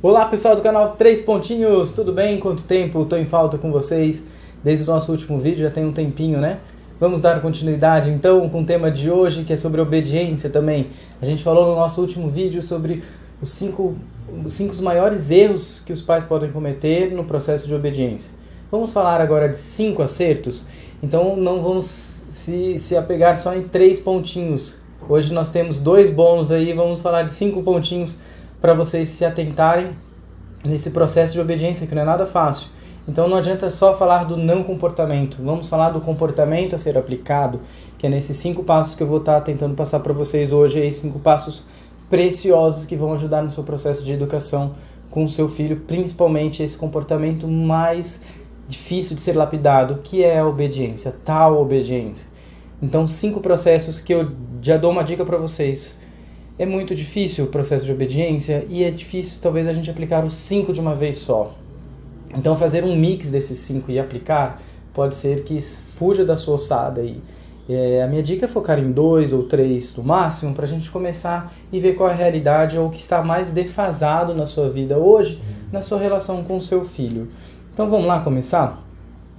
Olá pessoal do canal 3 Pontinhos, tudo bem? Quanto tempo? Estou em falta com vocês desde o nosso último vídeo, já tem um tempinho, né? Vamos dar continuidade então com o tema de hoje, que é sobre obediência também. A gente falou no nosso último vídeo sobre os cinco maiores erros que os pais podem cometer no processo de obediência. Vamos falar agora de 5 acertos, então não vamos se apegar só em 3 pontinhos. Hoje nós temos 2 bônus aí, vamos falar de 5 pontinhos para vocês se atentarem nesse processo de obediência, que não é nada fácil. Então não adianta só falar do não comportamento, vamos falar do comportamento a ser aplicado, que é nesses 5 passos que eu vou estar tentando passar para vocês hoje, aí 5 passos preciosos que vão ajudar no seu processo de educação com o seu filho, principalmente esse comportamento mais difícil de ser lapidado, que é a obediência, tal obediência. Então 5 processos que eu já dou uma dica para vocês. É muito difícil o processo de obediência e é difícil talvez a gente aplicar os 5 de uma vez só. Então fazer um mix desses 5 e aplicar pode ser que fuja da sua ossada. A minha dica é focar em 2 ou 3 no máximo para a gente começar e ver qual é a realidade ou o que está mais defasado na sua vida hoje, na sua relação com o seu filho. Então vamos lá começar?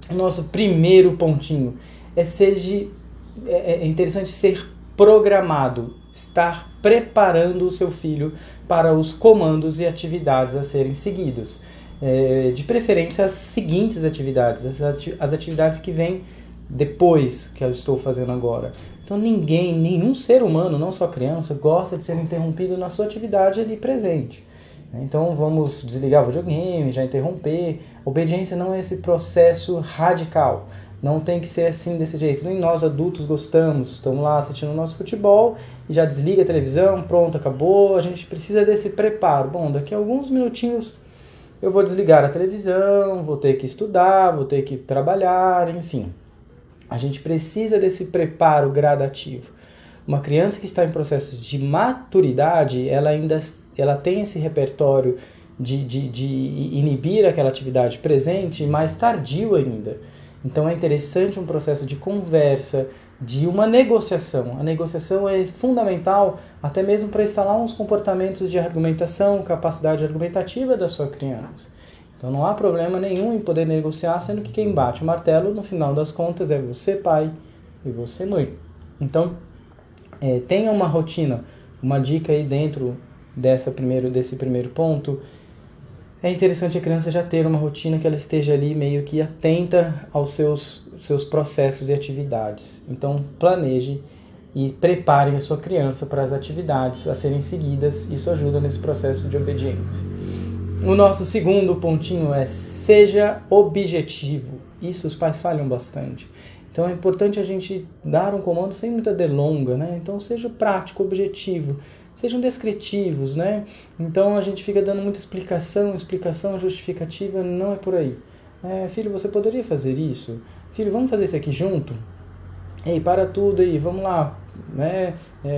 O nosso primeiro pontinho é interessante ser programado, estar preparando o seu filho para os comandos e atividades a serem seguidos. De preferência as seguintes atividades, as atividades que vêm depois que eu estou fazendo agora. Então nenhum ser humano, não só criança, gosta de ser interrompido na sua atividade ali presente. Então vamos desligar o videogame, já interromper. Obediência não é esse processo radical. Não tem que ser assim, desse jeito. Nem nós adultos gostamos. Estamos lá assistindo o nosso futebol e já desliga a televisão, pronto, acabou. A gente precisa desse preparo. Bom, daqui a alguns minutinhos eu vou desligar a televisão, vou ter que estudar, vou ter que trabalhar, enfim. A gente precisa desse preparo gradativo. Uma criança que está em processo de maturidade, ela tem esse repertório de inibir aquela atividade presente mais tardio ainda. Então é interessante um processo de conversa, de uma negociação. A negociação é fundamental até mesmo para instalar uns comportamentos de argumentação, capacidade argumentativa da sua criança. Então não há problema nenhum em poder negociar, sendo que quem bate o martelo, no final das contas, é você pai e você mãe. Então tenha uma rotina, uma dica aí dentro desse primeiro ponto. É interessante a criança já ter uma rotina que ela esteja ali meio que atenta aos seus processos e atividades. Então planeje e prepare a sua criança para as atividades a serem seguidas. Isso ajuda nesse processo de obediência. O nosso segundo pontinho é seja objetivo. Isso os pais falham bastante. Então é importante a gente dar um comando sem muita delonga, né? Então seja prático, objetivo. Sejam descritivos, né? Então a gente fica dando muita explicação justificativa, não é por aí. Filho, você poderia fazer isso? Filho, vamos fazer isso aqui junto? Ei, para tudo aí, vamos lá, né?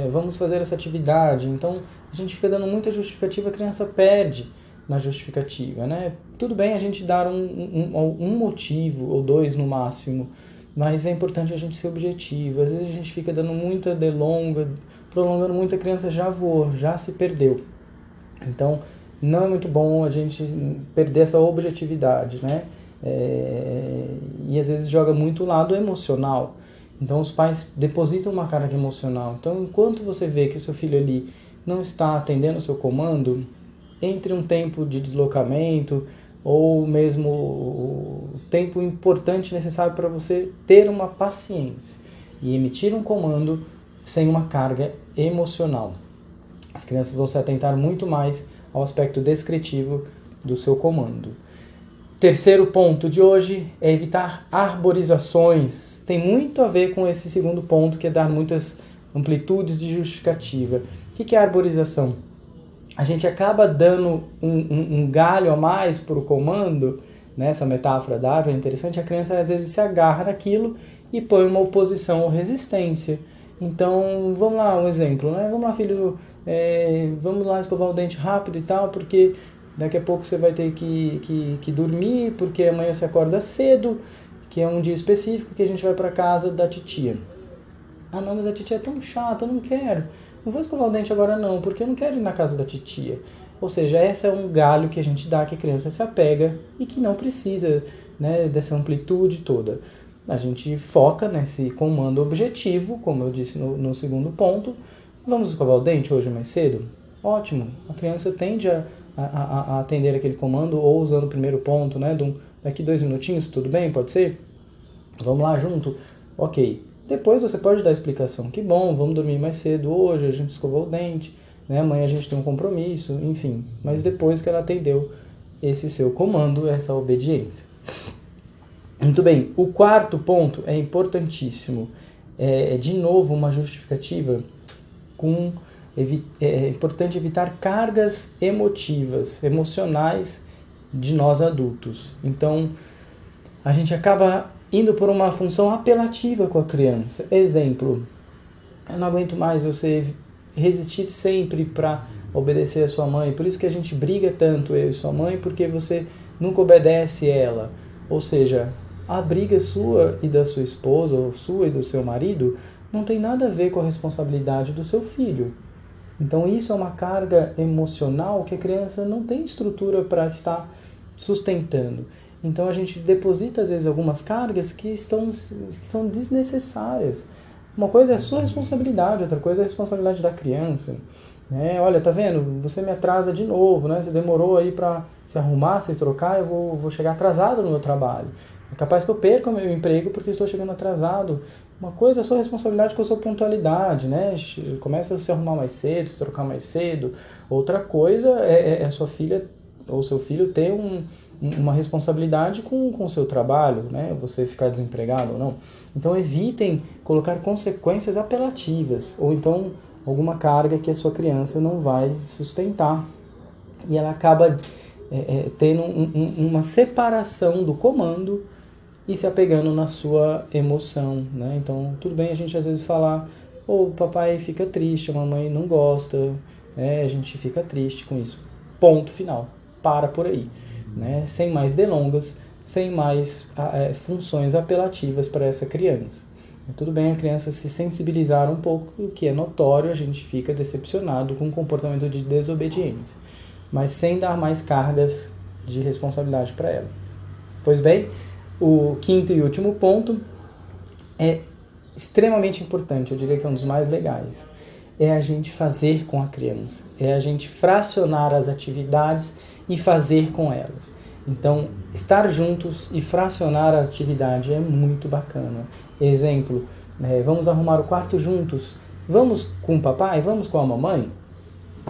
Vamos fazer essa atividade. Então a gente fica dando muita justificativa, a criança perde na justificativa, né? Tudo bem a gente dar um motivo ou 2 no máximo, mas é importante a gente ser objetivo. Às vezes a gente fica dando muita delonga, prolongando muito, a criança já voou, já se perdeu. Então, não é muito bom a gente perder essa objetividade, né? E às vezes joga muito o lado emocional. Então, os pais depositam uma carga emocional. Então, enquanto você vê que o seu filho ali não está atendendo o seu comando, entre um tempo de deslocamento ou mesmo o tempo importante necessário para você ter uma paciência e emitir um comando sem uma carga emocional. As crianças vão se atentar muito mais ao aspecto descritivo do seu comando. Terceiro ponto de hoje é evitar arborizações. Tem muito a ver com esse segundo ponto, que é dar muitas amplitudes de justificativa. O que é arborização? A gente acaba dando um galho a mais para o comando, né? Essa metáfora da árvore é interessante. A criança às vezes se agarra naquilo e põe uma oposição ou resistência. Então, vamos lá, um exemplo, né? Vamos lá, filho, vamos lá escovar o dente rápido e tal, porque daqui a pouco você vai ter que dormir, porque amanhã você acorda cedo, que é um dia específico que a gente vai para casa da titia. Ah, não, mas a titia é tão chata, eu não quero. Não vou escovar o dente agora não, porque eu não quero ir na casa da titia. Ou seja, esse é um galho que a gente dá, que a criança se apega e que não precisa, né, dessa amplitude toda. A gente foca nesse comando objetivo, como eu disse no segundo ponto. Vamos escovar o dente hoje mais cedo? Ótimo, a criança tende a atender aquele comando ou usando o primeiro ponto, né? Daqui 2 minutinhos, tudo bem? Pode ser? Vamos lá junto? Ok. Depois você pode dar a explicação. Que bom, vamos dormir mais cedo hoje, a gente escovou o dente, né? Amanhã a gente tem um compromisso, enfim. Mas depois que ela atendeu esse seu comando, essa obediência. Muito bem, o quarto ponto é importantíssimo. É de novo uma justificativa com... É importante evitar cargas emocionais de nós adultos. Então, a gente acaba indo por uma função apelativa com a criança. Exemplo, eu não aguento mais você resistir sempre para obedecer a sua mãe, por isso que a gente briga tanto, eu e sua mãe, porque você nunca obedece ela. Ou seja, a briga sua e da sua esposa, ou sua e do seu marido, não tem nada a ver com a responsabilidade do seu filho. Então isso é uma carga emocional que a criança não tem estrutura para estar sustentando. Então a gente deposita às vezes algumas cargas que são desnecessárias. Uma coisa é a sua responsabilidade, outra coisa é a responsabilidade da criança. Olha, tá vendo? Você me atrasa de novo, né? Você demorou aí para se arrumar, se trocar, eu vou chegar atrasado no meu trabalho. É capaz que eu perca o meu emprego porque estou chegando atrasado. Uma coisa é a sua responsabilidade com a sua pontualidade, né? Começa a se arrumar mais cedo, se trocar mais cedo. Outra coisa é a sua filha ou seu filho ter uma responsabilidade com o seu trabalho, né? Você ficar desempregado ou não. Então evitem colocar consequências apelativas ou então alguma carga que a sua criança não vai sustentar. E ela acaba tendo uma separação do comando e se apegando na sua emoção, né? Então, tudo bem a gente às vezes falar, o papai fica triste, a mamãe não gosta, a gente fica triste com isso. Ponto final. Para por aí, né? Sem mais delongas, sem mais funções apelativas para essa criança. Tudo bem a criança se sensibilizar um pouco, o que é notório, a gente fica decepcionado com o comportamento de desobediência, mas sem dar mais cargas de responsabilidade para ela. Pois bem, o quinto e último ponto é extremamente importante, eu diria que é um dos mais legais. É a gente fazer com a criança, é a gente fracionar as atividades e fazer com elas. Então, estar juntos e fracionar a atividade é muito bacana. Exemplo, vamos arrumar o quarto juntos, vamos com o papai, vamos com a mamãe?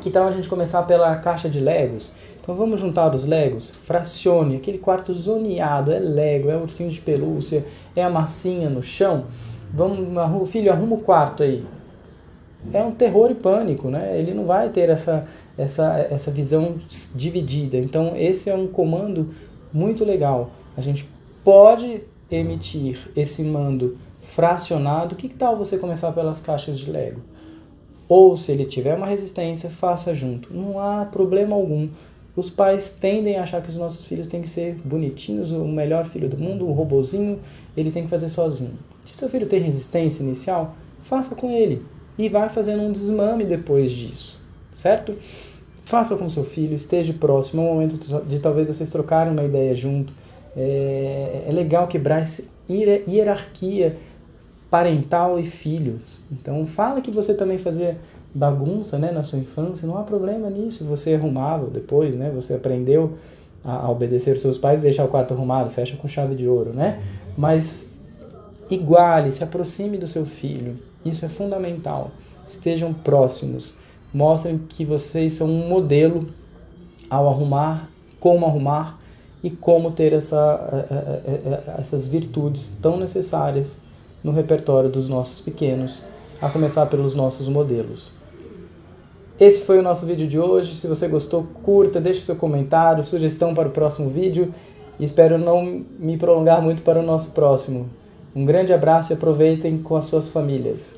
Que tal a gente começar pela caixa de Legos? Então vamos juntar os Legos, fracione, aquele quarto zoneado, é Lego, é ursinho de pelúcia, é a massinha no chão. Vamos, filho, arruma o quarto aí. É um terror e pânico, né? Ele não vai ter essa visão dividida. Então esse é um comando muito legal. A gente pode emitir esse mando fracionado. Que tal você começar pelas caixas de Lego? Ou se ele tiver uma resistência, faça junto. Não há problema algum. Os pais tendem a achar que os nossos filhos têm que ser bonitinhos, o melhor filho do mundo, o robozinho, ele tem que fazer sozinho. Se seu filho tem resistência inicial, faça com ele. E vai fazendo um desmame depois disso, certo? Faça com seu filho, esteja próximo, é um momento de talvez vocês trocarem uma ideia junto. É legal quebrar essa hierarquia parental e filhos. Então fala que você também fazia bagunça, né, na sua infância, não há problema nisso, você arrumava depois, né, você aprendeu a obedecer os seus pais, deixar o quarto arrumado, fecha com chave de ouro, né, mas iguale, se aproxime do seu filho, isso é fundamental, estejam próximos, mostrem que vocês são um modelo ao arrumar, como arrumar e como ter essas virtudes tão necessárias no repertório dos nossos pequenos, a começar pelos nossos modelos. Esse foi o nosso vídeo de hoje. Se você gostou, curta, deixe seu comentário, sugestão para o próximo vídeo. E espero não me prolongar muito para o nosso próximo. Um grande abraço e aproveitem com as suas famílias.